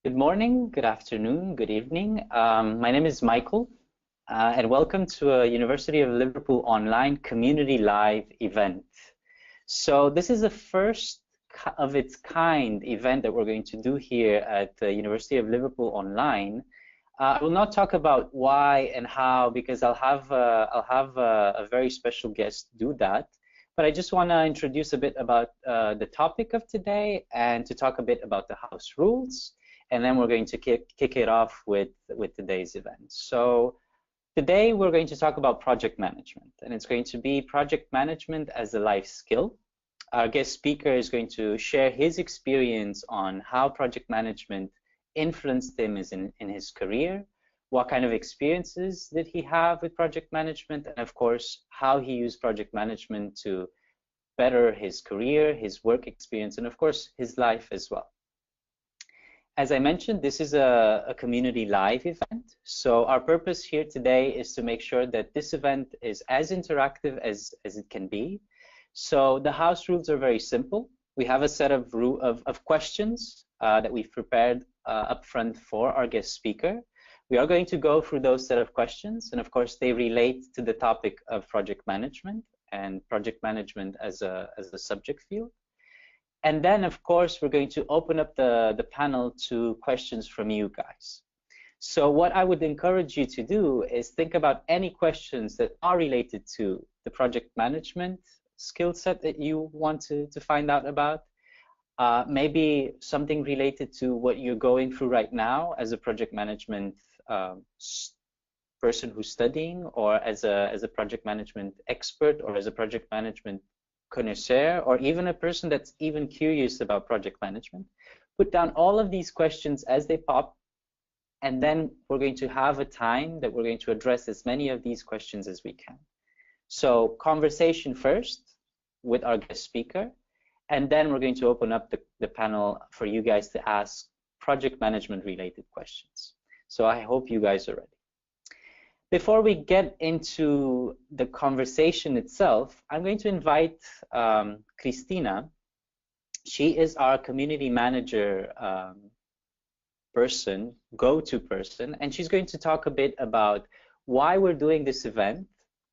Good morning, good afternoon, good evening. My name is Michael, and welcome to a University of Liverpool online community live event. So this is the first of its kind event that we're going to do here at the University of Liverpool online. I will not talk about why and how because I'll have a very special guest do that. But I just want to introduce a bit about the topic of today and to talk a bit about the house rules. And then we're going to kick it off with today's event. So today we're going to talk about project management, and it's going to be project management as a life skill. Our guest speaker is going to share his experience on how project management influenced him in his career, what kind of experiences did he have with project management, and of course, how he used project management to better his career, his work experience, and of course, his life as well. As I mentioned, this is a community live event. So our purpose here today is to make sure that this event is as interactive as it can be. So the house rules are very simple. We have a set of questions that we've prepared up front for our guest speaker. We are going to go through those set of questions, and of course they relate to the topic of project management and project management as a subject field. And then, of course, we're going to open up the panel to questions from you guys. So what I would encourage you to do is think about any questions that are related to the project management skill set that you want to find out about. Maybe something related to what you're going through right now as a project management person who's studying, or as a project management expert, or as a project management connoisseur, or even a person that's even curious about project management. Put down all of these questions as they pop, and then we're going to have a time that we're going to address as many of these questions as we can. So conversation first with our guest speaker, and then we're going to open up the panel for you guys to ask project management related questions. So I hope you guys are ready. Before we get into the conversation itself, I'm going to invite Christina. She is our community manager go-to person, and she's going to talk a bit about why we're doing this event,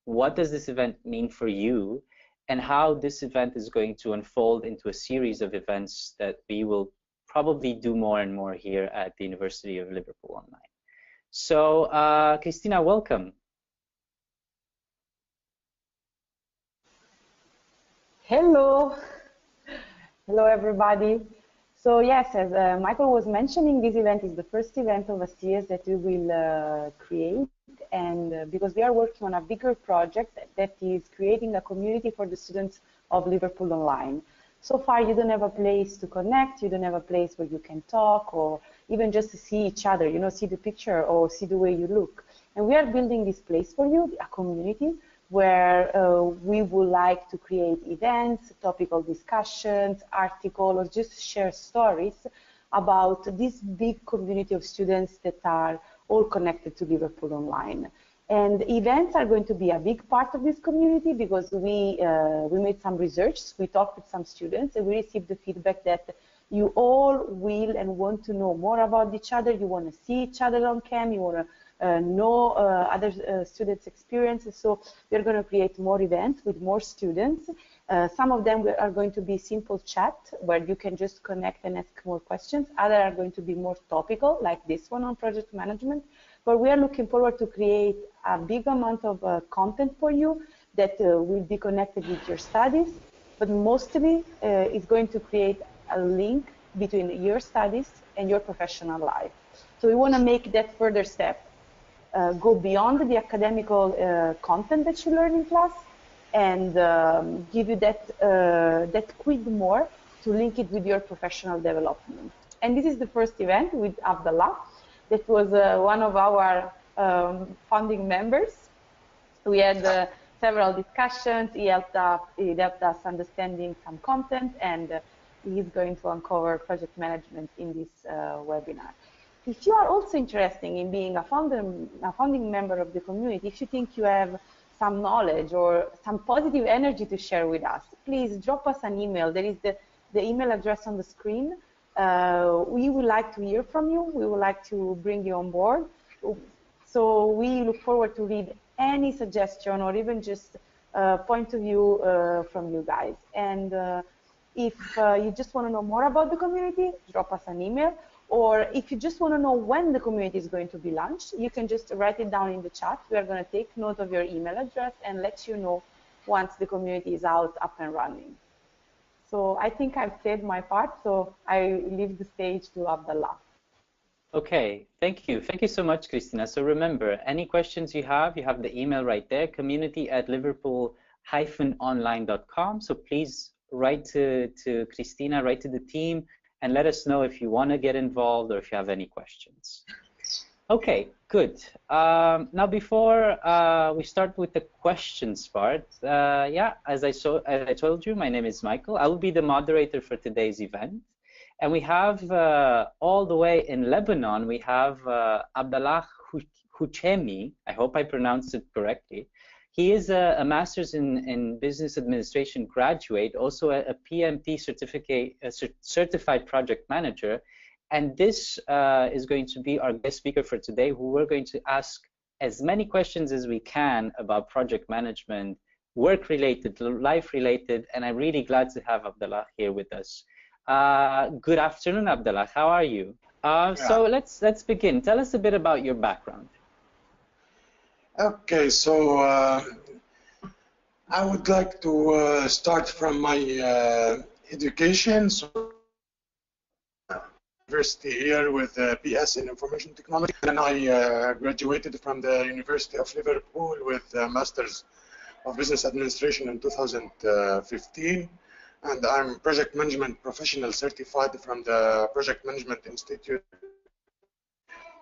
what does this event mean for you, and how this event is going to unfold into a series of events that we will probably do more and more here at the University of Liverpool online. So, Christina, welcome. Hello. Hello, everybody. So, yes, as Michael was mentioning, this event is the first event of a series that we will create. And because we are working on a bigger project that is creating a community for the students of Liverpool Online. So far, you don't have a place to connect, you don't have a place where you can talk, or even just to see each other, you know, see the picture or see the way you look. And we are building this place for you, a community, where we would like to create events, topical discussions, articles, or just share stories about this big community of students that are all connected to Liverpool Online. And events are going to be a big part of this community because we made some research, we talked with some students, and we received the feedback that you all will and want to know more about each other, you want to see each other on cam, you want to know other students' experiences, so we're going to create more events with more students. Some of them are going to be simple chat, where you can just connect and ask more questions. Others are going to be more topical, like this one on project management. But we are looking forward to create a big amount of content for you that will be connected with your studies, but mostly is going to create a link between your studies and your professional life. So we want to make that further step, go beyond the academical content that you learn in class, and give you that quid more to link it with your professional development. And this is the first event with Abdallah. That was one of our founding members. We had several discussions. He helped us understanding some content, and he's going to uncover project management in this webinar. If you are also interested in being a founding member of the community, if you think you have some knowledge or some positive energy to share with us, please drop us an email. There is the email address on the screen. We would like to hear from you. We would like to bring you on board. So we look forward to read any suggestion or even just point of view from you guys. And if you just want to know more about the community, drop us an email. Or if you just want to know when the community is going to be launched, you can just write it down in the chat. We are going to take note of your email address and let you know once the community is out, up and running. So I think I've said my part, so I leave the stage to Abdallah. Okay, thank you. Thank you so much, Christina. So remember, any questions you have the email right there, community@liverpool-online.com. So please write to Christina, write to the team, and let us know if you want to get involved or if you have any questions. Okay, good. Now before we start with the questions part, yeah, as I told you, my name is Michael. I will be the moderator for today's event. And we have all the way in Lebanon, we have Abdallah Houcheimi. I hope I pronounced it correctly. He is a master's in business administration graduate, also a PMP certified project manager. And this is going to be our guest speaker for today, who we're going to ask as many questions as we can about project management, work-related, life-related, and I'm really glad to have Abdallah here with us. Good afternoon, Abdallah. How are you? So let's begin. Tell us a bit about your background. Okay, so I would like to start from my education. So, university here with BS in Information Technology, and I graduated from the University of Liverpool with a Masters of Business Administration in 2015. And I'm project management professional certified from the Project Management Institute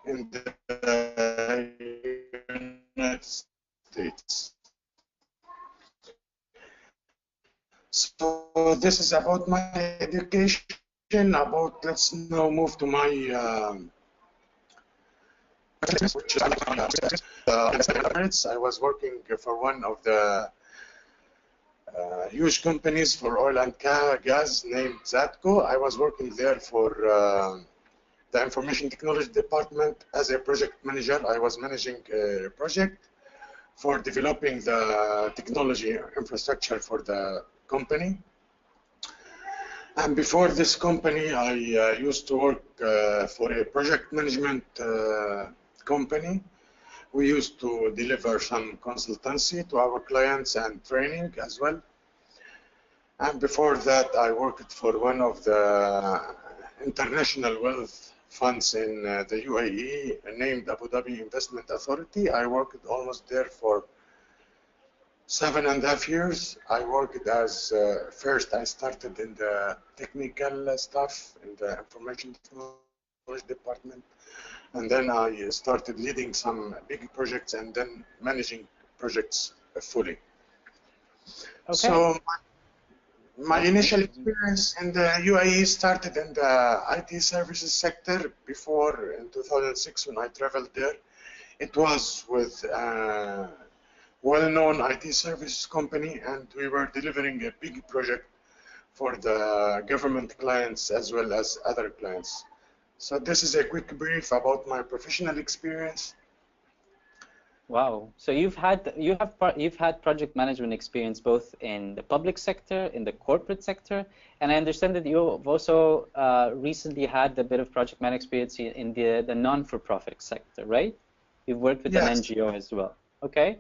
in the United States. So this is about my education. Let's now move to my which is I was working for one of the huge companies for oil and gas named Zatco. I was working there for the information technology department as a project manager. I was managing a project for developing the technology infrastructure for the company. And before this company, I used to work for a project management company. We used to deliver some consultancy to our clients and training as well. And before that, I worked for one of the international wealth funds in the UAE, named Abu Dhabi Investment Authority. I worked almost there for 7.5 years. I worked as, first I started in the technical stuff in the information technology department. And then I started leading some big projects and then managing projects fully. Okay. So my initial experience in the UAE started in the IT services sector. Before, in 2006, when I traveled there, it was with a well-known IT services company, and we were delivering a big project for the government clients as well as other clients. So this is a quick brief about my professional experience. Wow. So you've had project management experience both in the public sector, in the corporate sector, and I understand that you've also recently had a bit of project management experience in the non-for-profit sector, right? You've worked with an NGO as well. Okay.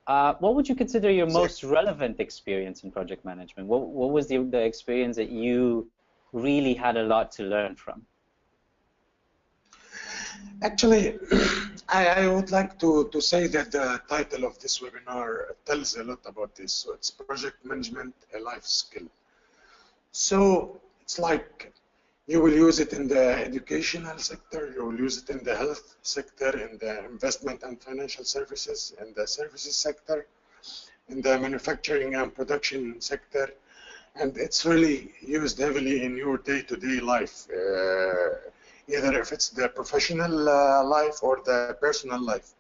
What would you consider your most relevant experience in project management? What was the experience that you really had a lot to learn from? Actually, I would like to say that the title of this webinar tells a lot about this. So it's project management, a life skill. So it's like you will use it in the educational sector, you will use it in the health sector, in the investment and financial services, in the services sector, in the manufacturing and production sector, and it's really used heavily in your day-to-day life. Either if it's the professional life or the personal life.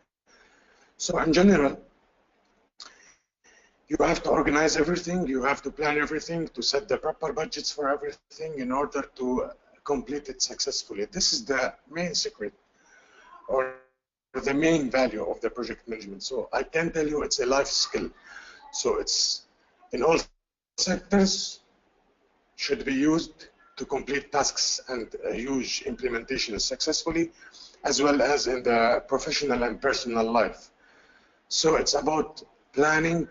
So in general, you have to organize everything, you have to plan everything, to set the proper budgets for everything in order to complete it successfully. This is the main secret or the main value of the project management. So I can tell you it's a life skill. So it's in all sectors should be used to complete tasks and huge implementations successfully, as well as in the professional and personal life. So it's about planning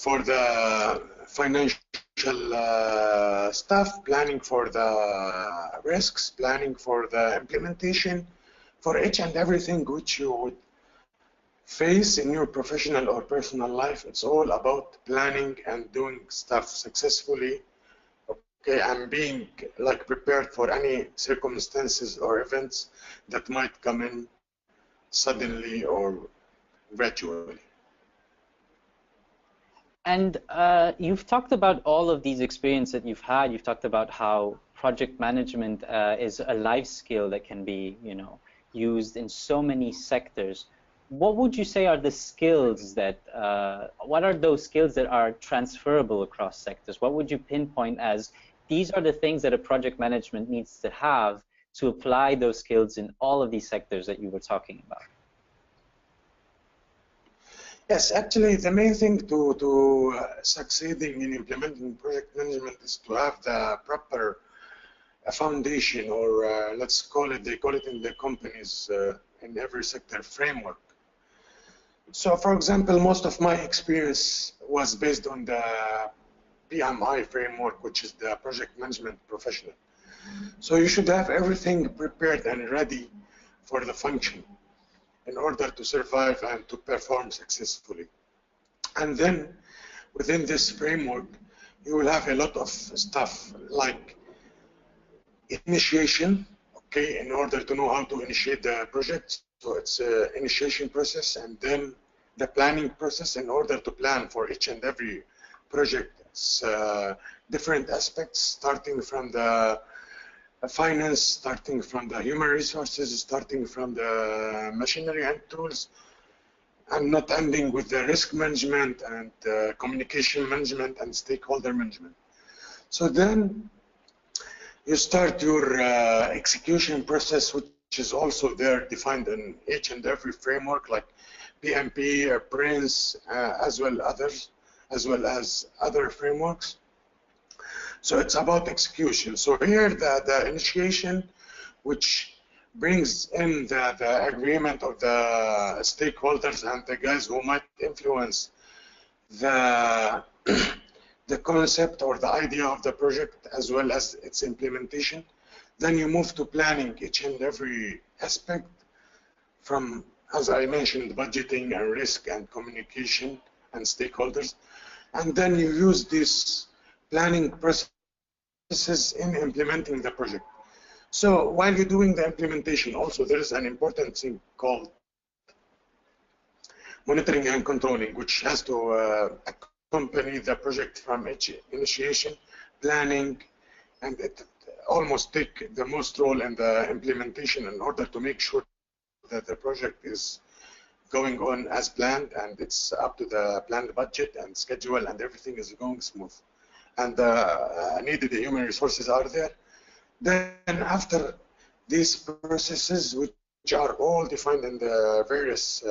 for the financial stuff, planning for the risks, planning for the implementation, for each and everything which you would face in your professional or personal life. It's all about planning and doing stuff successfully, okay, and being like prepared for any circumstances or events that might come in suddenly or gradually. And you've talked about all of these experiences that you've had. You've talked about how project management is a life skill that can be, used in so many sectors. What would you say are the skills that, what are those skills that are transferable across sectors? What would you pinpoint as these are the things that a project management needs to have to apply those skills in all of these sectors that you were talking about? Yes, actually, the main thing to succeeding in implementing project management is to have the proper foundation, or let's call it, they call it in the companies in every sector, framework. So, for example, most of my experience was based on the PMI framework, which is the project management professional. So you should have everything prepared and ready for the function in order to survive and to perform successfully. And then within this framework, you will have a lot of stuff like initiation, okay, in order to know how to initiate the project. So it's an initiation process, and then the planning process in order to plan for each and every project. It's different aspects, starting from the finance, starting from the human resources, starting from the machinery and tools, and not ending with the risk management and communication management and stakeholder management. So then you start your execution process, which is also there defined in each and every framework like PMP, Prince, as well as other frameworks. So it's about execution. So here the initiation, which brings in the agreement of the stakeholders and the guys who might influence the concept or the idea of the project as well as its implementation. Then you move to planning each and every aspect from, as I mentioned, budgeting and risk and communication and stakeholders. And then you use these planning processes in implementing the project. So while you're doing the implementation, also there is an important thing called monitoring and controlling, which has to accompany the project from each initiation, planning, and it almost take the most role in the implementation in order to make sure that the project is going on as planned and it's up to the planned budget and schedule and everything is going smooth. And needed human resources are there. Then after these processes, which are all defined in the various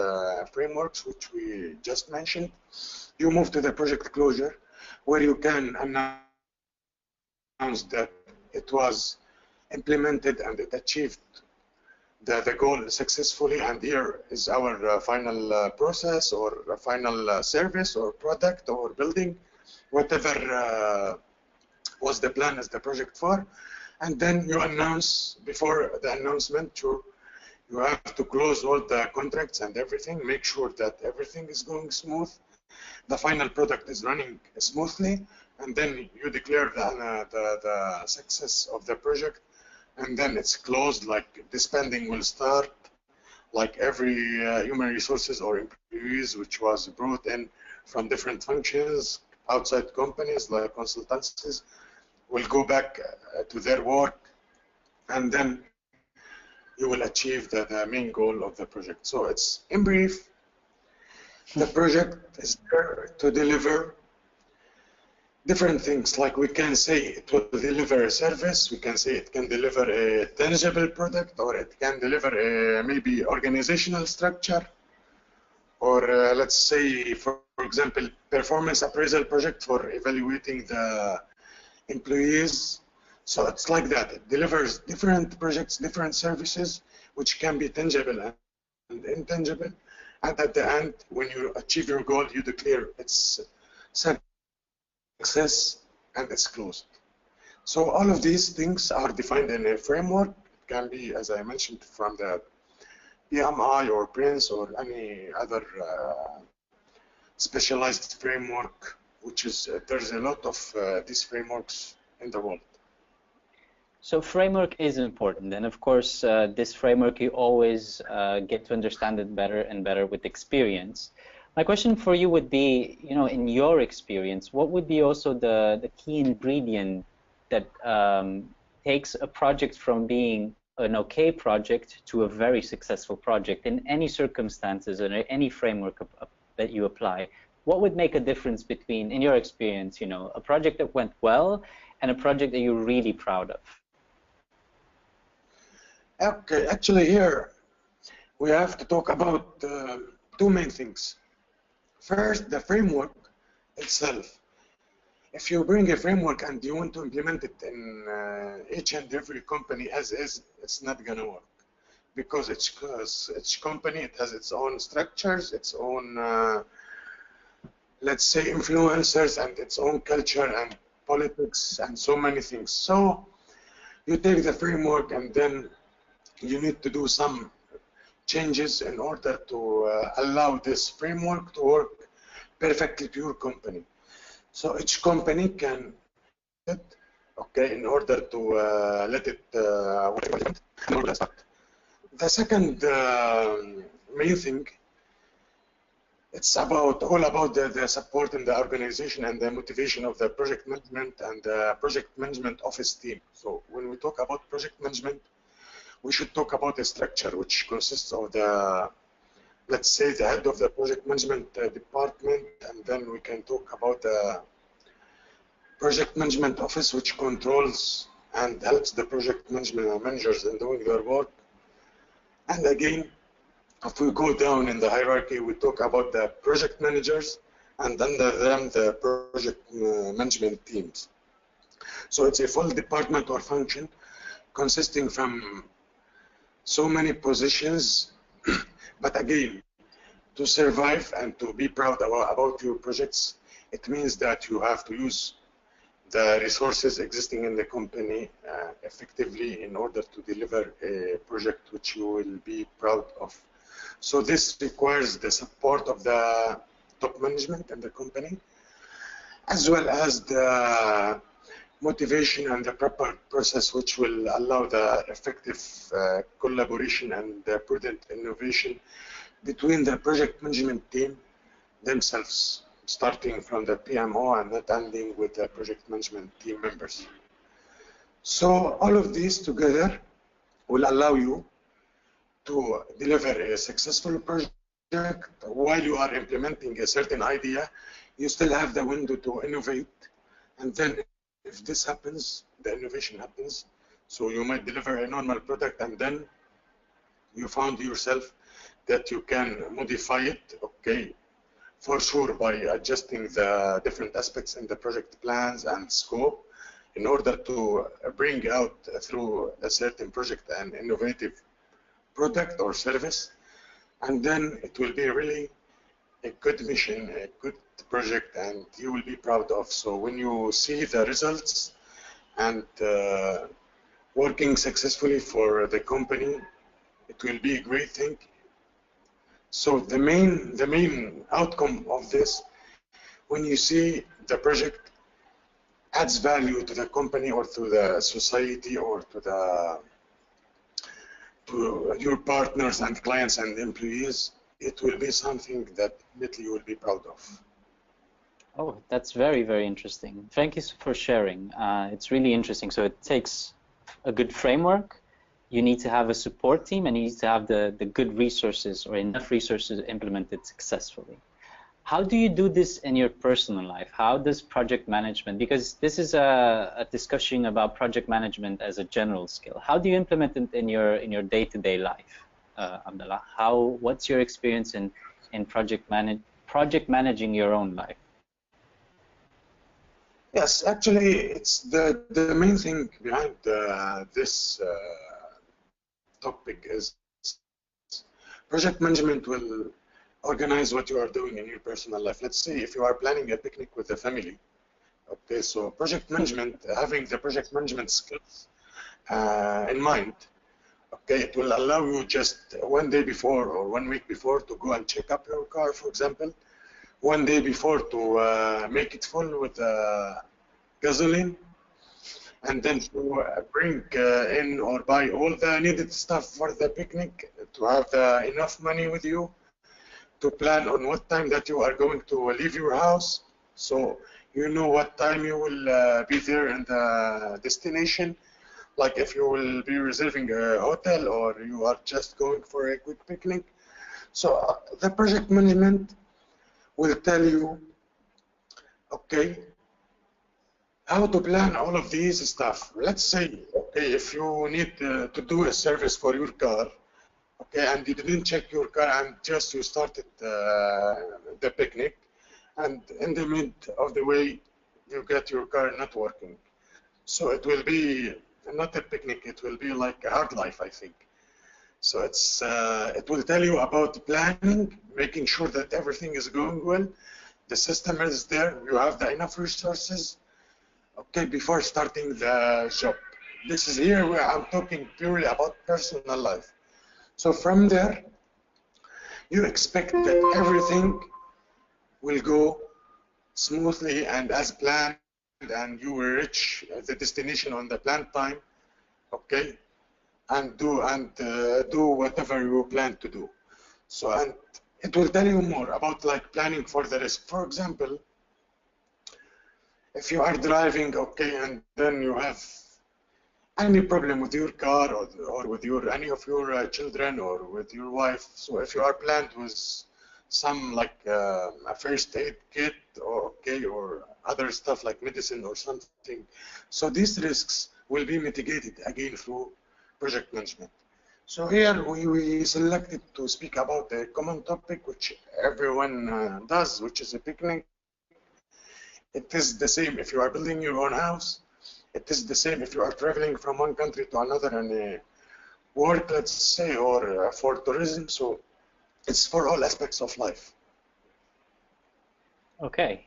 frameworks which we just mentioned, you move to the project closure, where you can announce that it was implemented and it achieved the goal successfully, and here is our final process or final service or product or building, whatever was the plan as the project for. And then you announce, before the announcement, you have to close all the contracts and everything, make sure that everything is going smooth, the final product is running smoothly, and then you declare the success of the project, and then it's closed. Like disbanding will start, like every human resources or employees which was brought in from different functions, outside companies like consultancies, will go back to their work, and then you will achieve the main goal of the project. So it's, in brief, the project is there to deliver different things. Like we can say it will deliver a service, we can say it can deliver a tangible product, or it can deliver a maybe organizational structure, or let's say, for example, performance appraisal project for evaluating the employees. So it's like that. It delivers different projects, different services, which can be tangible and intangible. And at the end, when you achieve your goal, you declare its success and it's closed. So all of these things are defined in a framework. It can be, as I mentioned, from the PMI or Prince or any other specialized framework, which is, there's a lot of these frameworks in the world. So framework is important, and of course this framework you always get to understand it better and better with experience. My question for you would be, in your experience, what would be also the key ingredient that takes a project from being an okay project to a very successful project in any circumstances or any framework that you apply? What would make a difference between, in your experience, a project that went well and a project that you're really proud of? Okay, actually here we have to talk about two main things. First, the framework itself. If you bring a framework and you want to implement it in each and every company as is, it's not going to work, because each company, it has its own structures, its own, let's say, influencers, and its own culture and politics and so many things. So you take the framework and then you need to do some changes in order to allow this framework to work perfectly to your company. So each company can, okay, in order to let it work. The second main thing, it's all about the support in the organization and the motivation of the project management and the project management office team. So when we talk about project management, we should talk about a structure which consists of the, let's say, the head of the project management department, and then we can talk about the project management office, which controls and helps the project management managers in doing their work. And again, if we go down in the hierarchy, we talk about the project managers, and under them the project management teams. So it's a full department or function consisting from so many positions, but again, to survive and to be proud about your projects, it means that you have to use the resources existing in the company effectively in order to deliver a project which you will be proud of. So this requires the support of the top management in the company, as well as the motivation and the proper process which will allow the effective collaboration and the prudent innovation between the project management team themselves, starting from the PMO and not ending with the project management team members. So all of these together will allow you to deliver a successful project. While you are implementing a certain idea, you still have the window to innovate, and then if this happens, the innovation happens. So you might deliver a normal product, and then you found yourself that you can modify it, okay, for sure, by adjusting the different aspects in the project plans and scope in order to bring out through a certain project an innovative product or service. And then it will be really a good mission, a good project, and you will be proud of. So when you see the results and working successfully for the company, it will be a great thing. So the main outcome of this, when you see the project adds value to the company or to the society or to your partners and clients and employees, it will be something that definitely you will be proud of. Oh, that's very, very interesting. Thank you for sharing. It's really interesting. So it takes a good framework. You need to have a support team, and you need to have the good resources or enough resources to implement it successfully. How do you do this in your personal life? How does project management, because this is a discussion about project management as a general skill. How do you implement it in your day-to-day life, Abdallah? What's your experience in project managing your own life? Yes, actually, it's the main thing behind this topic is project management will organize what you are doing in your personal life. Let's say if you are planning a picnic with a family, okay, so project management, having the project management skills in mind, okay, it will allow you just one day before or 1 week before to go and check up your car, for example, one day before to make it full with gasoline, and then to bring in or buy all the needed stuff for the picnic, to have enough money with you, to plan on what time that you are going to leave your house, so you know what time you will be there in the destination, like if you will be reserving a hotel or you are just going for a quick picnic. So the project management will tell you, okay, how to plan all of these stuff. Let's say, okay, if you need to do a service for your car, okay, and you didn't check your car and just you started the picnic, and in the mid of the way you get your car not working. So it will be not a picnic, it will be like a hard life, I think. So it will tell you about planning, making sure that everything is going well, the system is there, you have the enough resources, okay, before starting the job. This is here where I'm talking purely about personal life. So from there, you expect that everything will go smoothly and as planned, and you will reach the destination on the planned time, okay, and do whatever you plan to do. So, and it will tell you more about like planning for the risk. For example, if you are driving, okay, and then you have any problem with your car or with any of your children or with your wife. So if you are planned with some like a first aid kit or okay, or other stuff like medicine or something, so these risks will be mitigated again through project management. So here we selected to speak about a common topic which everyone does, which is a picnic. It is the same if you are building your own house. It is the same if you are traveling from one country to another and work, let's say, or for tourism. So it's for all aspects of life. Okay.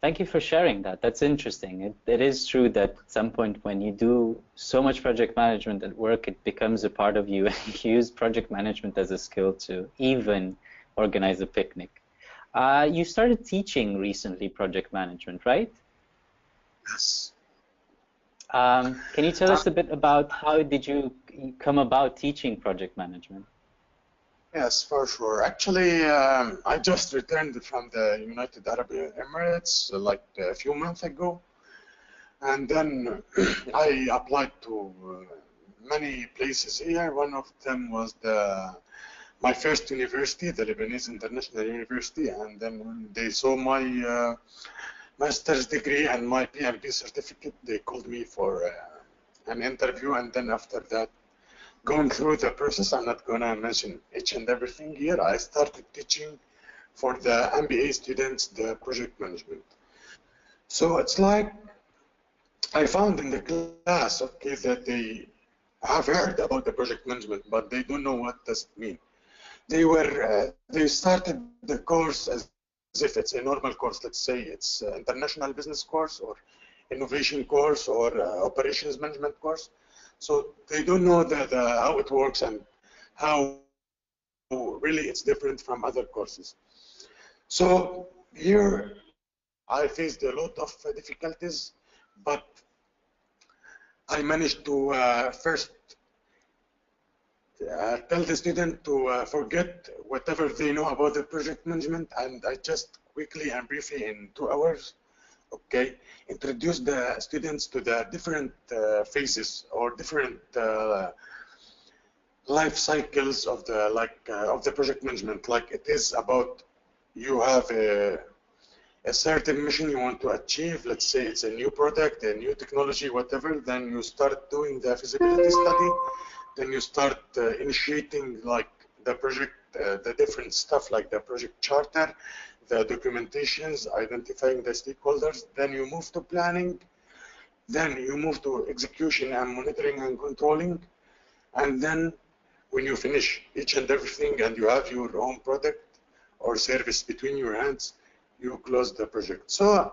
Thank you for sharing that. That's interesting. It is true that at some point when you do so much project management at work, it becomes a part of you, and you use project management as a skill to even organize a picnic. You started teaching recently project management, right? Yes. Can you tell us a bit about how did you come about teaching project management? Yes, for sure. Actually, I just returned from the United Arab Emirates like a few months ago, and then I applied to many places here. One of them was my first university, the Lebanese International University, and then when they saw my master's degree and my PhD certificate, they called me for an interview, and then after that, going through the process, I'm not going to mention each and everything here. I started teaching for the MBA students the project management. So it's like I found in the class, okay, that they have heard about the project management, but they don't know what does it mean. They started the course as if it's a normal course. Let's say it's an international business course or innovation course or operations management course. So they don't know how it works and how really it's different from other courses. So here I faced a lot of difficulties, but I managed to first tell the student to forget whatever they know about the project management, and I just quickly and briefly in 2 hours, okay, introduce the students to the different phases or different life cycles of the project management. Like it is about you have a certain mission you want to achieve. Let's say it's a new product, a new technology, whatever. Then you start doing the feasibility study. Then you start initiating like the project, the different stuff like the project charter, the documentations, identifying the stakeholders. Then you move to planning. Then you move to execution and monitoring and controlling. And then when you finish each and everything and you have your own product or service between your hands, you close the project. So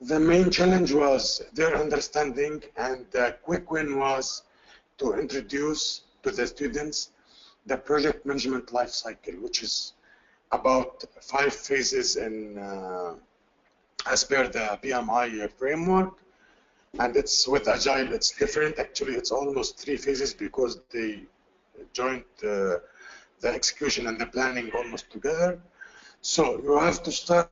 the main challenge was their understanding, and the quick win was to introduce to the students the project management life cycle, which is about 5 phases in as per the PMI framework. And it's with Agile, it's different. Actually, it's almost 3 phases because they joined the execution and the planning almost together. So you have to start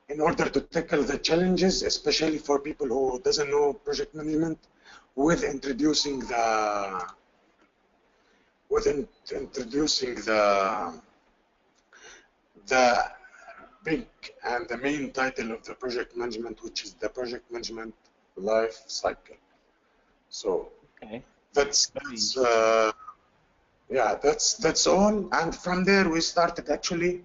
in order to tackle the challenges, especially for people who doesn't know project management, with introducing the big and the main title of the project management, which is the project management life cycle. So Okay. that's all. And from there we started actually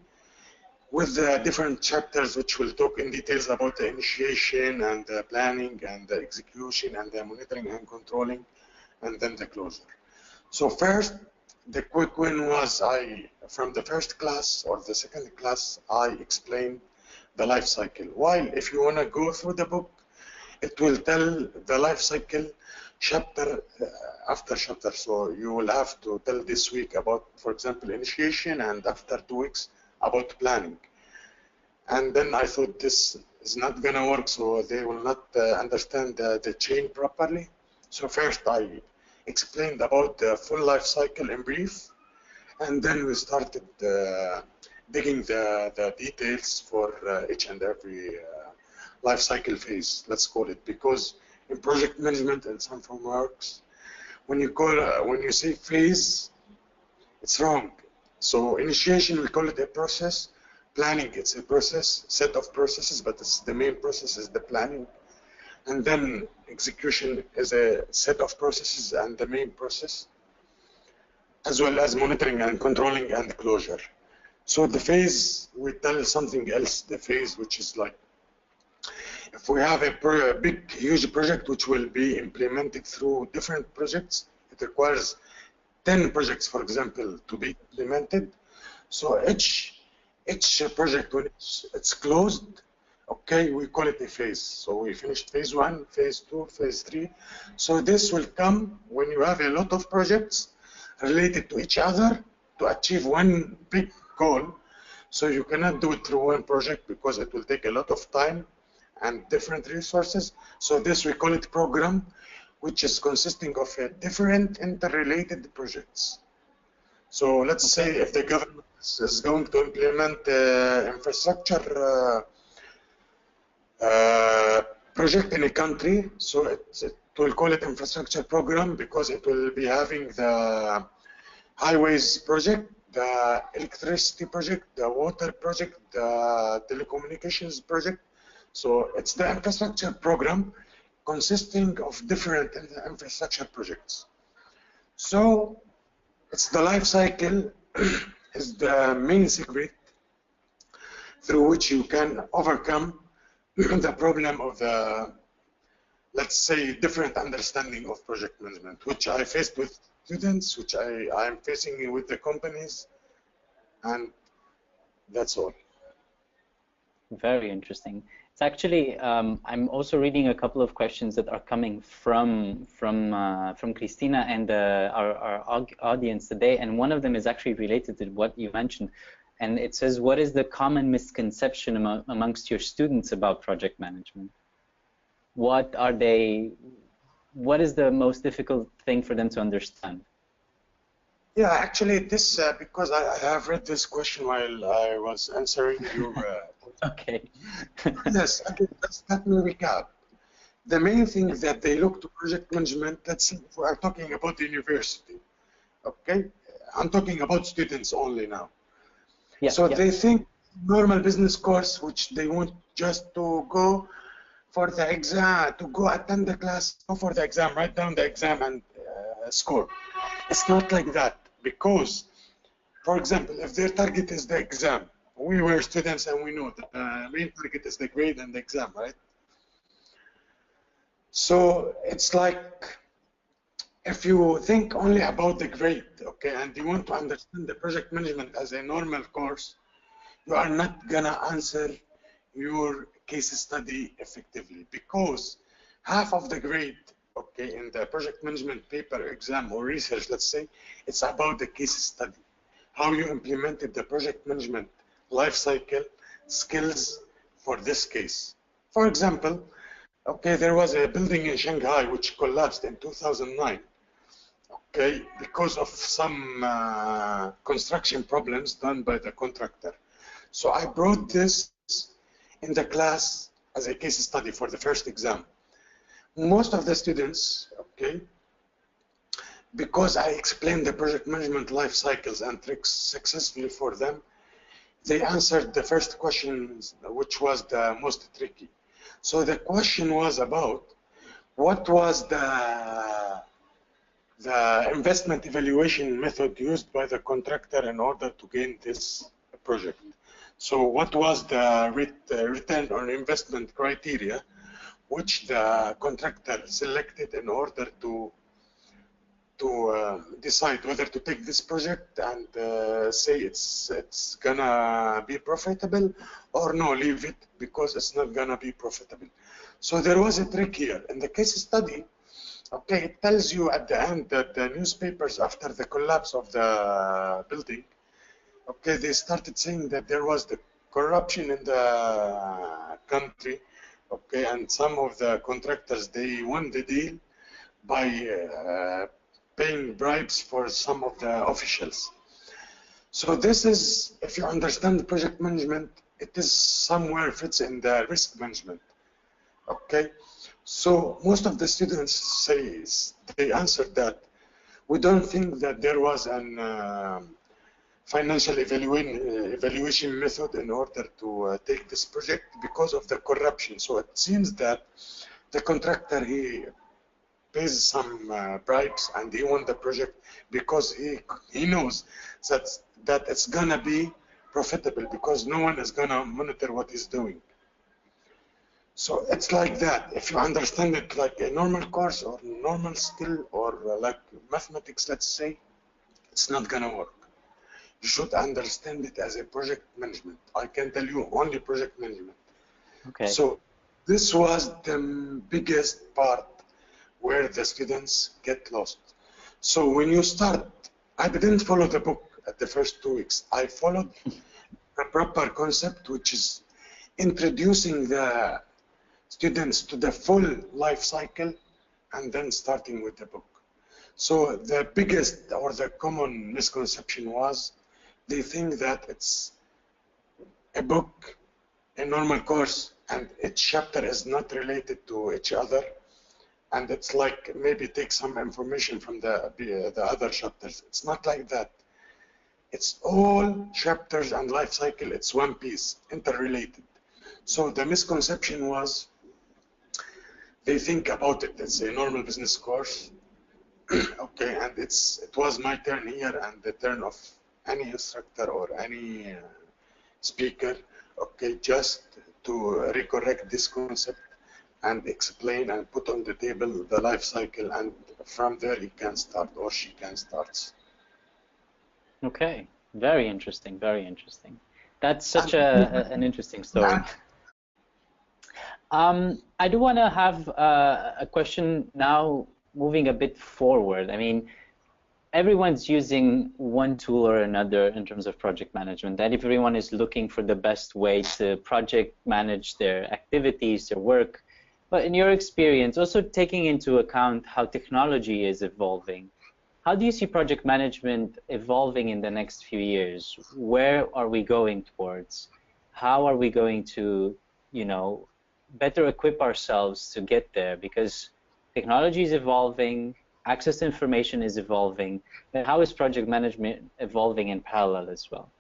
with the different chapters, which will talk in details about the initiation and the planning and the execution and the monitoring and controlling, and then the closure. So first, the quick win was from the first class or the second class, I explained the life cycle. While if you want to go through the book, it will tell the life cycle chapter after chapter. So you will have to tell this week about, for example, initiation, and after 2 weeks about planning. And then I thought this is not going to work, so they will not understand the chain properly. So first I explained about the full life cycle in brief, and then we started digging the details for each and every life cycle phase, let's call it, because in project management and some frameworks, when you say phase, it's wrong. So initiation, we call it a process. Planning, it's a process, set of processes, but the main process is the planning. And then execution is a set of processes and the main process, as well as monitoring and controlling and closure. So the phase, we tell something else, the phase, which is like, if we have a big, huge project which will be implemented through different projects, it requires 10 projects, for example, to be implemented. So each project, when it's closed, okay, we call it a phase. So we finished phase 1, phase 2, phase 3. So this will come when you have a lot of projects related to each other to achieve one big goal. So you cannot do it through one project because it will take a lot of time and different resources. So this we call it program, which is consisting of different interrelated projects. So let's say if the government is going to implement infrastructure project in a country, so it will call it infrastructure program because it will be having the highways project, the electricity project, the water project, the telecommunications project. So it's the infrastructure program consisting of different infrastructure projects. So it's the life cycle is the main secret through which you can overcome the problem of the, let's say, different understanding of project management, which I faced with students, which I am facing with the companies, and that's all. Very interesting. It's actually, I'm also reading a couple of questions that are coming from Christina and our audience today, and one of them is actually related to what you mentioned, and it says, what is the common misconception amongst your students about project management? What is the most difficult thing for them to understand? Yeah, actually, this because I have read this question while I was answering you. Okay. Yes, let me recap. The main thing is that they look to project management. Let's see if we are talking about the university. Okay, I'm talking about students only now. Yeah, So yeah. they think normal business course, which they want just to go for the exam, to go attend the class, go for the exam, write down the exam and score. It's not like that, because, for example, if their target is the exam, we were students and we know that the main target is the grade and the exam, right? So it's like, if you think only about the grade, okay, and you want to understand the project management as a normal course, you are not gonna answer your case study effectively, because half of the grade, okay, in the project management paper, exam, or research, let's say, it's about the case study, how you implemented the project management life cycle skills for this case. For example, okay, there was a building in Shanghai which collapsed in 2009, okay, because of some construction problems done by the contractor. So I brought this in the class as a case study for the first exam. Most of the students, okay, because I explained the project management life cycles and tricks successfully for them, they answered the first question, which was the most tricky. So the question was about what was the investment evaluation method used by the contractor in order to gain this project. So what was the return on investment criteria which the contractor selected in order to decide whether to take this project and say it's gonna be profitable, or no, leave it because it's not gonna be profitable. So there was a trick here. In the case study, okay, it tells you at the end that the newspapers, after the collapse of the building, okay, they started saying that there was the corruption in the country, okay, and some of the contractors, they won the deal by paying bribes for some of the officials. So this is, if you understand the project management, it is somewhere fits in the risk management, okay? So most of the students say, they answered that we don't think that there was an financial evaluation method in order to take this project because of the corruption. So it seems that the contractor, he pays some bribes and he won the project because he knows that it's gonna be profitable, because no one is gonna monitor what he's doing. So it's like that. If you understand it like a normal course or normal skill or like mathematics, let's say, it's not gonna work. You should understand it as a project management. I can tell you only project management. Okay. So this was the biggest part where the students get lost. So when you start, I didn't follow the book at the first 2 weeks. I followed a proper concept, which is introducing the students to the full life cycle and then starting with the book. So the biggest or the common misconception was they think that it's a book, a normal course, and each chapter is not related to each other. And it's like maybe take some information from the other chapters. It's not like that. It's all chapters and life cycle. It's one piece, interrelated. So the misconception was they think about it as a normal business course. Okay, and it was my turn here and the turn of any instructor or any speaker. Okay, just to recorrect this concept and explain and put on the table the life cycle, and from there he can start or she can start. Okay, very interesting, very interesting. That's such an interesting story. I do want to have a question now, moving a bit forward. I mean, everyone's using one tool or another in terms of project management, and everyone is looking for the best way to project manage their activities, their work. But in your experience, also taking into account how technology is evolving, how do you see project management evolving in the next few years? Where are we going towards? How are we going to, you know, better equip ourselves to get there? Because technology is evolving, access to information is evolving, but how is project management evolving in parallel as well?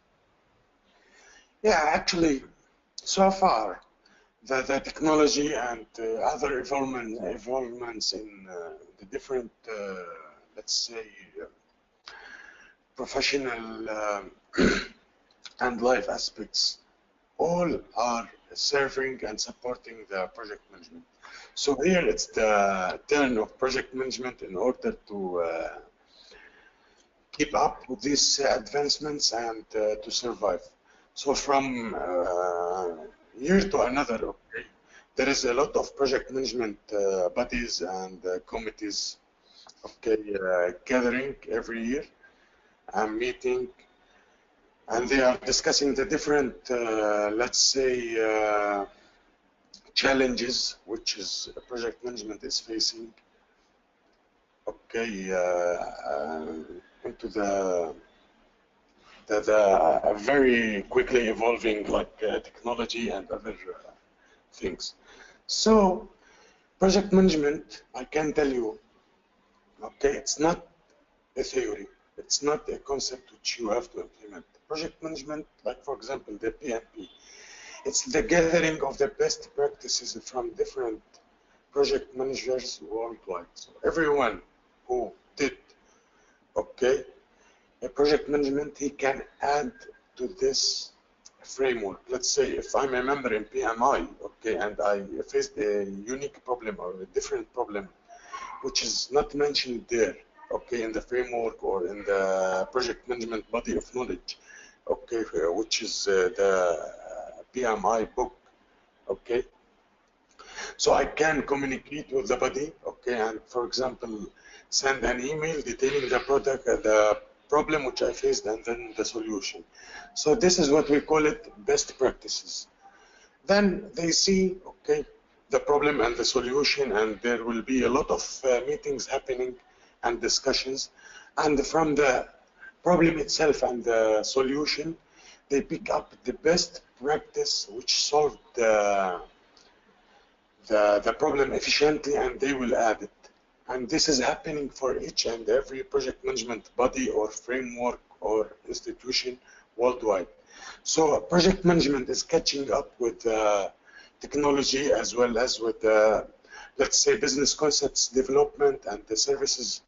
Yeah, actually, so far, the technology and other evolvements in the different, let's say, professional and life aspects, all are serving and supporting the project management. So here it's the turn of project management in order to keep up with these advancements and to survive. So from year to another, okay, there is a lot of project management bodies and committees, okay, gathering every year and meeting, and they are discussing the different, let's say, challenges which is project management is facing, okay, into the very quickly evolving like technology and other things. So project management, I can tell you, okay, it's not a theory, it's not a concept which you have to implement. Project management, like for example the PMP, it's the gathering of the best practices from different project managers worldwide. So everyone who did, okay, a project management, he can add to this framework. Let's say if I'm a member in PMI, okay, and I faced a unique problem or a different problem, which is not mentioned there, okay, in the framework or in the project management body of knowledge, okay, which is the PMI book, okay. So I can communicate with the body, okay, and for example, send an email detailing the the problem which I faced and then the solution. So this is what we call it best practices. Then they see, okay, the problem and the solution, and there will be a lot of meetings happening and discussions. And from the problem itself and the solution, they pick up the best practice which solved the problem efficiently, and they will add it. And this is happening for each and every project management body or framework or institution worldwide. So project management is catching up with technology as well as with, let's say, business concepts development and the services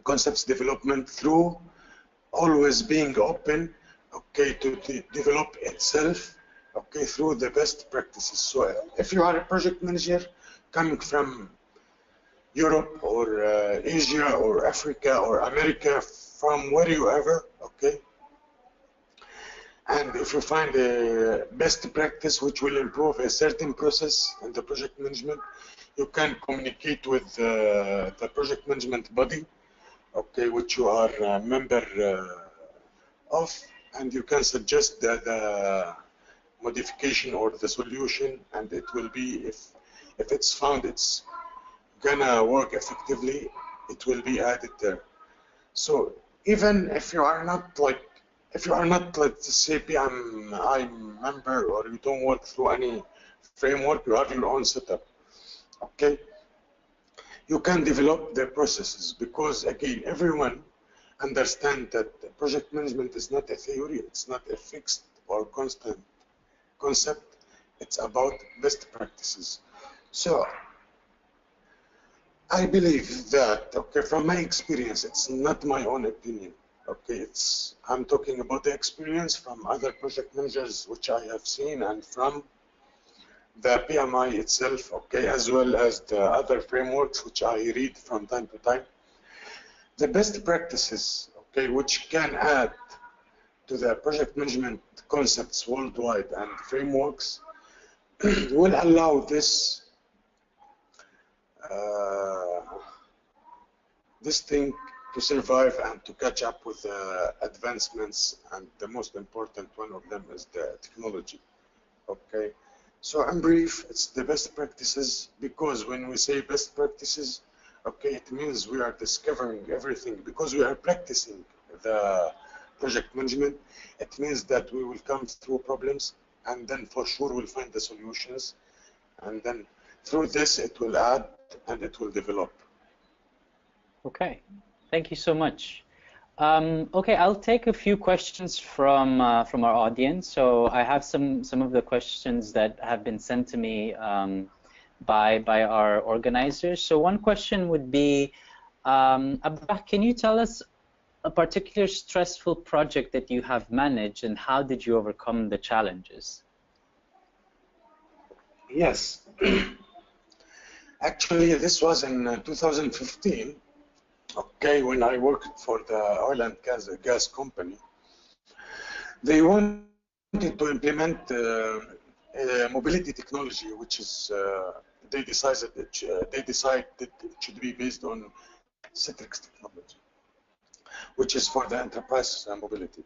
concepts development through always being open, okay, to develop itself, okay, through the best practices. So if you are a project manager coming from Europe or Asia or Africa or America, from wherever, okay, and if you find a best practice which will improve a certain process in the project management, you can communicate with the project management body, okay, which you are a member of, and you can suggest the modification or the solution, and it will be, if it's found it's gonna work effectively, it will be added there. So even if you are not like, let's say I'm member, or you don't work through any framework, you have your own setup, okay, you can develop the processes, because again, everyone understand that project management is not a theory, it's not a fixed or constant concept, it's about best practices. So I believe that, okay, from my experience, it's not my own opinion, okay, I'm talking about the experience from other project managers which I have seen, and from the PMI itself, okay, as well as the other frameworks which I read from time to time. The best practices, okay, which can add to the project management concepts worldwide and frameworks will allow this this thing to survive and to catch up with advancements, and the most important one of them is the technology, okay. So in brief, it's the best practices, because when we say best practices, okay, it means we are discovering everything, because we are practicing the project management. It means that we will come through problems, and then for sure we'll find the solutions, and then through this it will add and it will develop. Okay, thank you so much. Okay, I'll take a few questions from our audience. So I have some of the questions that have been sent to me by our organizers. So one question would be, Abdallah, can you tell us a particular stressful project that you have managed, and how did you overcome the challenges? Yes. Actually, this was in 2015. Okay, when I worked for the oil and gas company, they wanted to implement mobility technology, which is they decided it should be based on Citrix technology, which is for the enterprise mobility.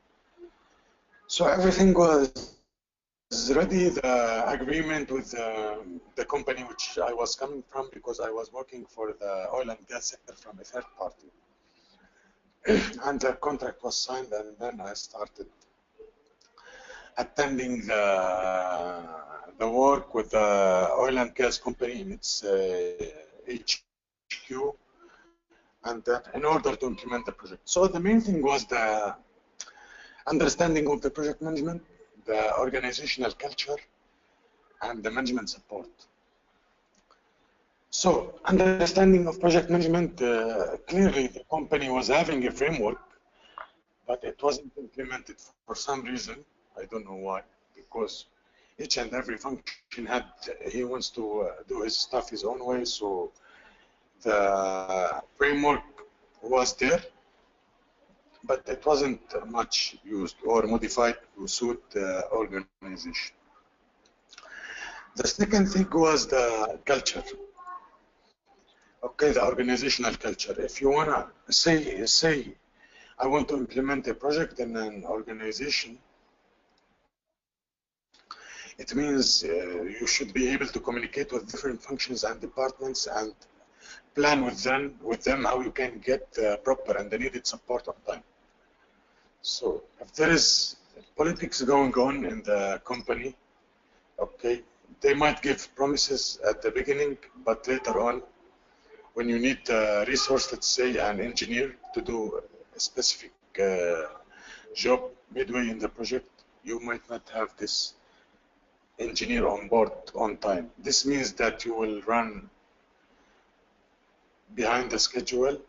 So everything was ready. The agreement with the company which I was coming from, because I was working for the oil and gas sector from a third party, and the contract was signed, and then I started attending the work with the oil and gas company in its HQ, and that in order to implement the project. So the main thing was the understanding of the project management, the organizational culture, and the management support. So understanding of project management, clearly the company was having a framework, but it wasn't implemented for some reason. I don't know why, because each and every function he wants to do his stuff his own way. So the framework was there, but it wasn't much used or modified to suit the organization. The second thing was the culture. Okay, the organizational culture. If you wanna say I want to implement a project in an organization, it means you should be able to communicate with different functions and departments and plan with them how you can get the proper and the needed support on time. So if there is politics going on in the company, okay, they might give promises at the beginning, but later on, when you need a resource, let's say an engineer to do a specific job midway in the project, you might not have this engineer on board on time. This means that you will run behind the schedule,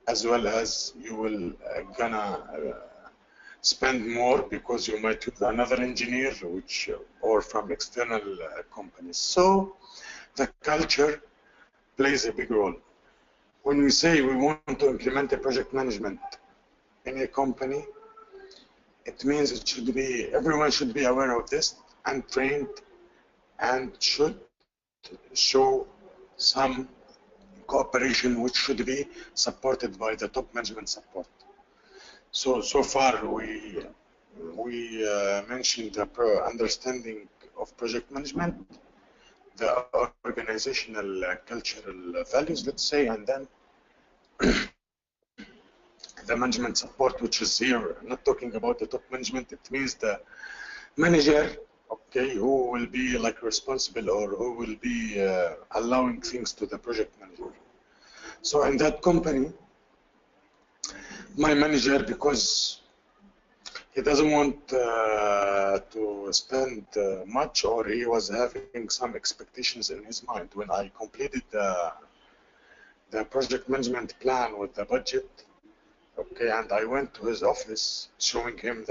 as well as you will gonna spend more because you might use another engineer, or from external companies. So the culture plays a big role. When we say we want to implement a project management in a company, it means everyone should be aware of this and trained, and should show some cooperation, which should be supported by the top management support. So far we mentioned the understanding of project management, the organizational cultural values, let's say, and then the management support, which is here not talking about the top management. It means the manager, okay, who will be like responsible, or who will be allowing things to the project manager. So in that company, my manager, because he doesn't want to spend much, or he was having some expectations in his mind when I completed the project management plan with the budget. Okay, and I went to his office showing him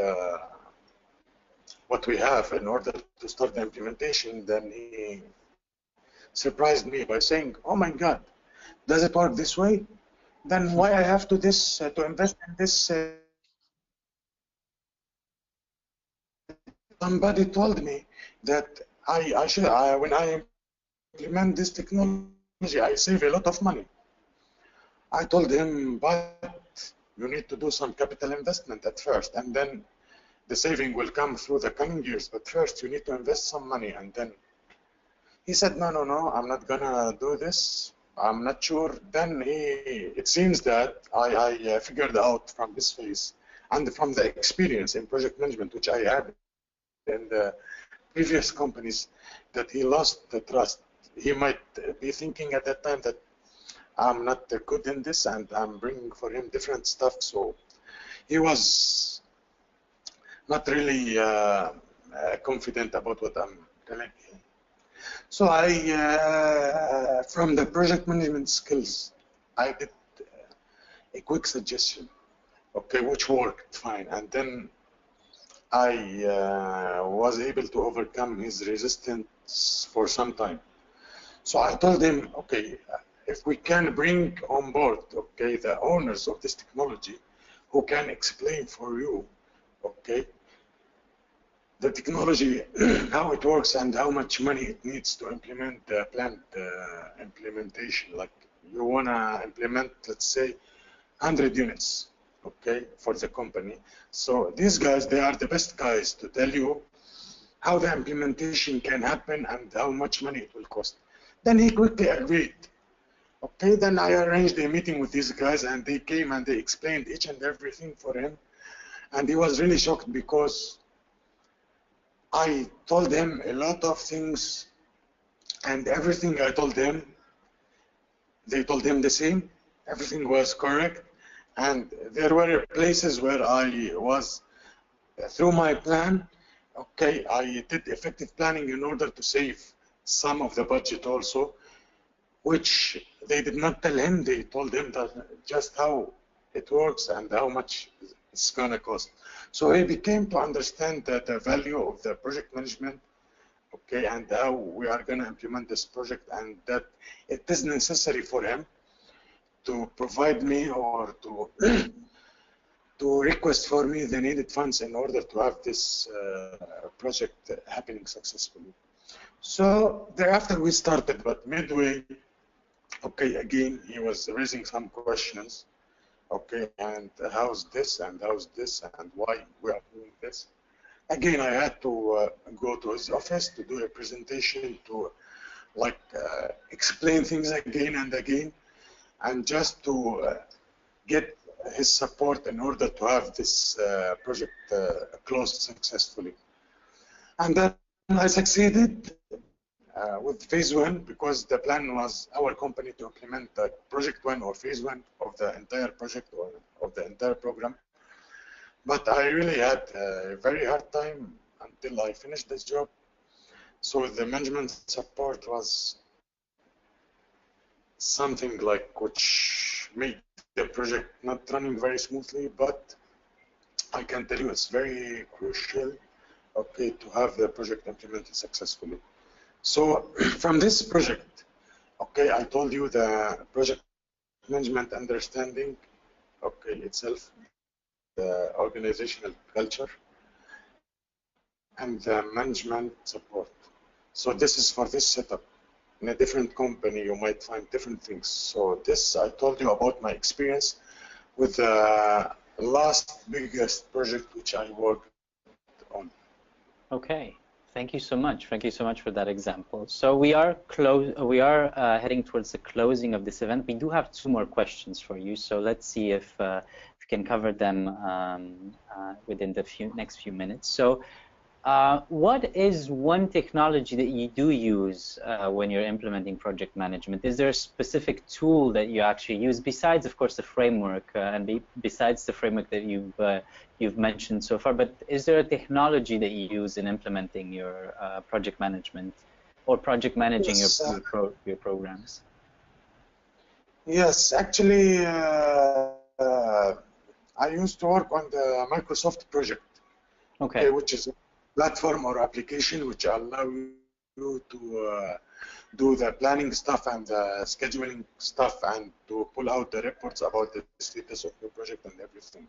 what we have in order to start the implementation. Then he surprised me by saying, "Oh my God, does it work this way? Then why I have to invest in this?" Somebody told me that when I implement this technology, I save a lot of money. I told him, but you need to do some capital investment at first, and then the saving will come through the coming years. But first, you need to invest some money. And then he said, no, I'm not gonna do this. I'm not sure. Then it seems that I figured out from his face and from the experience in project management, which I had in the previous companies, that he lost the trust. He might be thinking at that time that I'm not good in this, and I'm bringing for him different stuff. So he was not really confident about what I'm telling him. So from the project management skills, I did a quick suggestion, okay, which worked fine. And then I was able to overcome his resistance for some time. So I told him, okay, if we can bring on board, okay, the owners of this technology who can explain for you, okay, the technology, how it works and how much money it needs to implement the planned implementation. Like you want to implement, let's say, 100 units, okay, for the company. So these guys, they are the best guys to tell you how the implementation can happen and how much money it will cost. Then he quickly agreed. Okay, then I arranged a meeting with these guys and they came and they explained each and everything for him. And he was really shocked because I told him a lot of things, and everything I told them, they told him the same. Everything was correct. And there were places where I was, through my plan, okay, I did effective planning in order to save some of the budget also, which they did not tell him. They told him that just how it works and how much it's going to cost. So he became to understand that the value of the project management, okay, and how we are going to implement this project, and that it is necessary for him to provide me or to to request for me the needed funds in order to have this project happening successfully. So thereafter we started, but midway, okay, again, he was raising some questions. Okay, and how's this and why we are doing this? Again, I had to go to his office to do a presentation to like explain things again and again, and just to get his support in order to have this project closed successfully. And then I succeeded with phase one, because the plan was our company to implement the project one or phase one of the entire project or of the entire program. But I really had a very hard time until I finished this job. So the management support was something like which made the project not running very smoothly, but I can tell you it's very crucial, okay, to have the project implemented successfully. So from this project, okay, I told you the project management understanding, okay, itself, the organizational culture, and the management support. So this is for this setup. In a different company, you might find different things. So this, I told you about my experience with the last biggest project which I worked on. Okay. Thank you so much. Thank you so much for that example. So we are heading towards the closing of this event. We do have 2 more questions for you. So let's see if we can cover them within the next few minutes. So what is one technology that you do use when you're implementing project management? Is there a specific tool that you actually use besides, of course, the framework and besides the framework that you've mentioned so far? But is there a technology that you use in implementing your project management or project managing Yes, your programs? Yes, actually, I used to work on the Microsoft project, Okay. which is platform or application which allow you to do the planning stuff and the scheduling stuff and to pull out the reports about the status of your project and everything.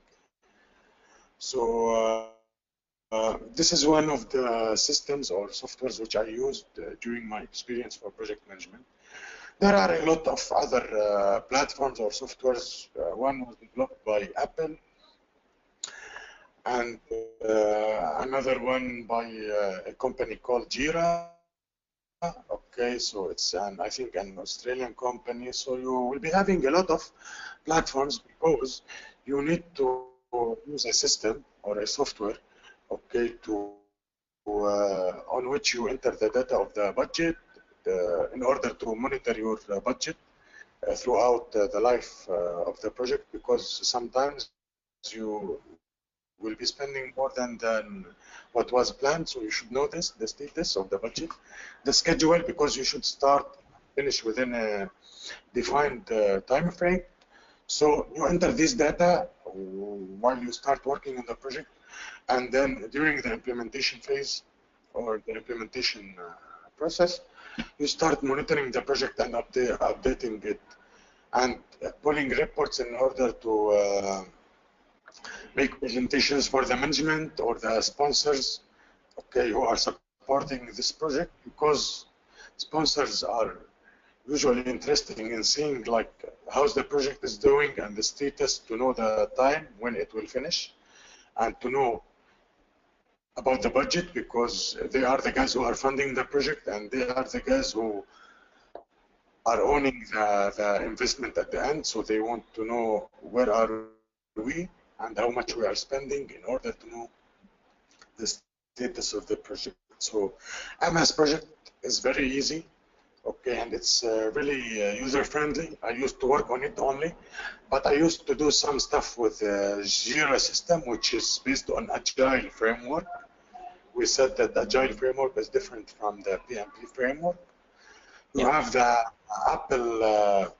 So this is one of the systems or softwares which I used during my experience for project management. There are a lot of other platforms or softwares. One was developed by Apple, and another one by a company called Jira. Okay, so it's I think an Australian company. So you will be having a lot of platforms because you need to use a system or a software, okay, to on which you enter the data of the budget in order to monitor your budget throughout the life of the project, because sometimes you will be spending more than what was planned. So you should know this, the status of the budget, the schedule, because you should start, finish within a defined time frame. So you enter this data while you start working on the project, and then during the implementation phase or the implementation process, you start monitoring the project and updating it, and pulling reports in order to make presentations for the management or the sponsors, okay, who are supporting this project, because sponsors are usually interested in seeing like how's the project is doing and the status, to know the time when it will finish, and to know about the budget, because they are the guys who are funding the project, and they are the guys who are owning the investment at the end. So they want to know where are we and how much we are spending in order to know the status of the project. So MS project is very easy, okay, and it's really user-friendly. I used to work on it only, but I used to do some stuff with the Jira system, which is based on Agile framework. We said that the Agile framework is different from the PMP framework. You have the Apple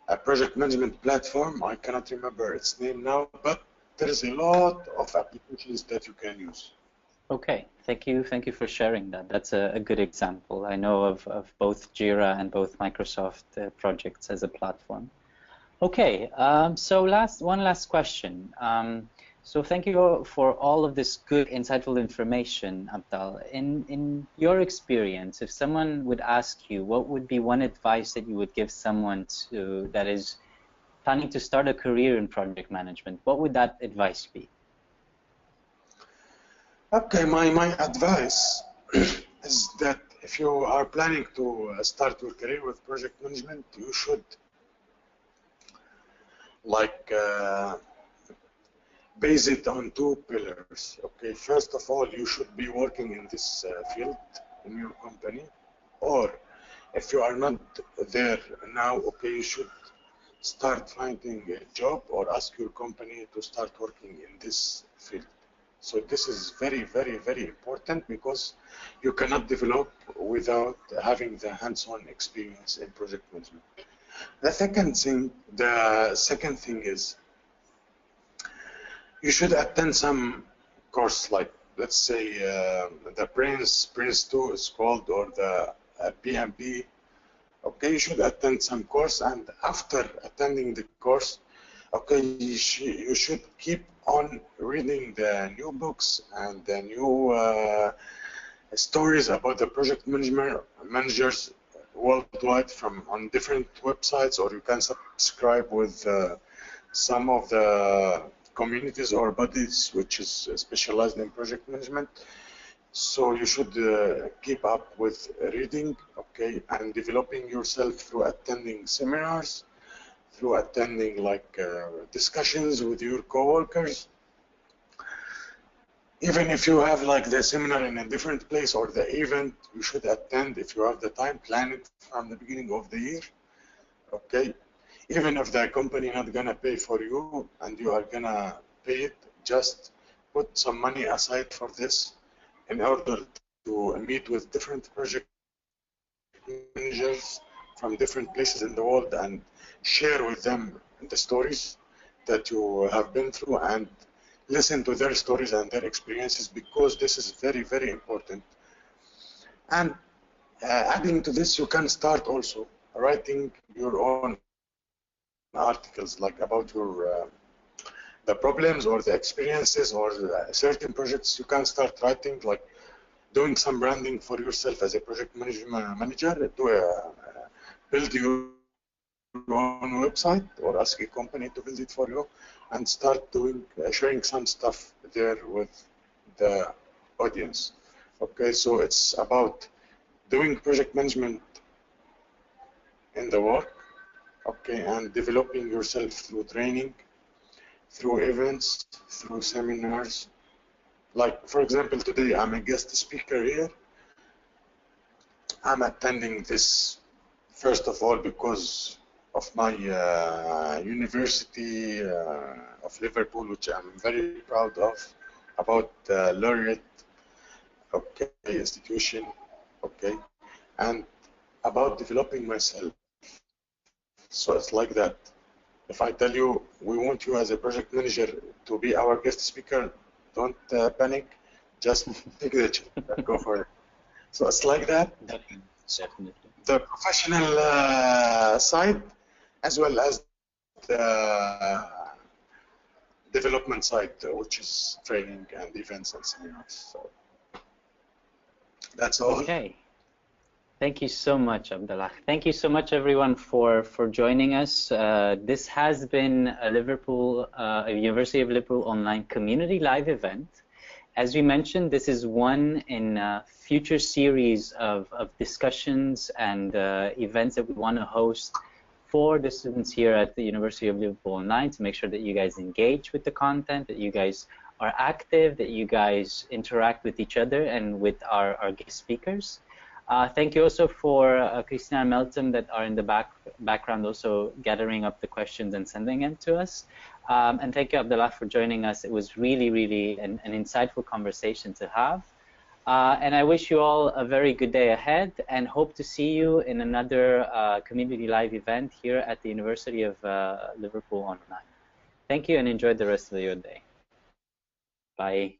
a project management platform. I cannot remember its name now, but there is a lot of applications that you can use. Okay, thank you for sharing that. That's a good example. I know of both Jira and both Microsoft projects as a platform. Okay, so one last question. So thank you for all of this good, insightful information, Abdal. In your experience, if someone would ask you, what would be one advice that you would give someone that is planning to start a career in project management, what would that advice be? Okay, my advice is that if you are planning to start your career with project management, you should base it on two pillars. Okay, first of all, you should be working in this field in your company, or if you are not there now, okay, you should start finding a job or ask your company to start working in this field. So this is very, very, very important, because you cannot develop without having the hands-on experience in project management. The second thing is, you should attend some course, like let's say the Prince 2 is called, or the PMP. Okay, you should attend some course, and after attending the course, okay, you should keep on reading the new books and the new stories about the project managers worldwide on different websites, or you can subscribe with some of the communities or bodies which is specialized in project management. So you should keep up with reading, okay, and developing yourself through attending seminars, through attending discussions with your coworkers. Even if you have the seminar in a different place, or the event you should attend, if you have the time, plan it from the beginning of the year, okay? Even if the company not gonna pay for you and you are gonna pay it, just put some money aside for this in order to meet with different project managers from different places in the world and share with them the stories that you have been through, and listen to their stories and their experiences, because this is very, very important. And adding to this, you can start also writing your own articles, about your the problems or the experiences or certain projects. You can start writing, doing some branding for yourself as a project manager, build your own website or ask a company to build it for you, and start sharing some stuff there with the audience. Okay, so it's about doing project management in the work, okay, and developing yourself through training, through events, through seminars. For example, today I'm a guest speaker here. I'm attending this, first of all, because of my University of Liverpool, which I'm very proud of, about laureate, okay, institution, okay, and about developing myself. So it's like that. If I tell you we want you as a project manager to be our guest speaker, don't panic. Just take the chance and go for it. So it's like that. Definitely. The professional side, as well as the development side, which is training and events and seminars. So that's all. Okay. Thank you so much, Abdallah. Thank you so much, everyone, for joining us. This has been a University of Liverpool online community live event. As we mentioned, this is one in a future series of discussions and events that we want to host for the students here at the University of Liverpool Online to make sure that you guys engage with the content, that you guys are active, that you guys interact with each other and with our guest speakers. Thank you also for Christina and Melton that are in the background also gathering up the questions and sending them to us. And thank you, Abdallah, for joining us. It was really, really an insightful conversation to have. And I wish you all a very good day ahead and hope to see you in another community live event here at the University of Liverpool Online. Thank you and enjoy the rest of your day. Bye.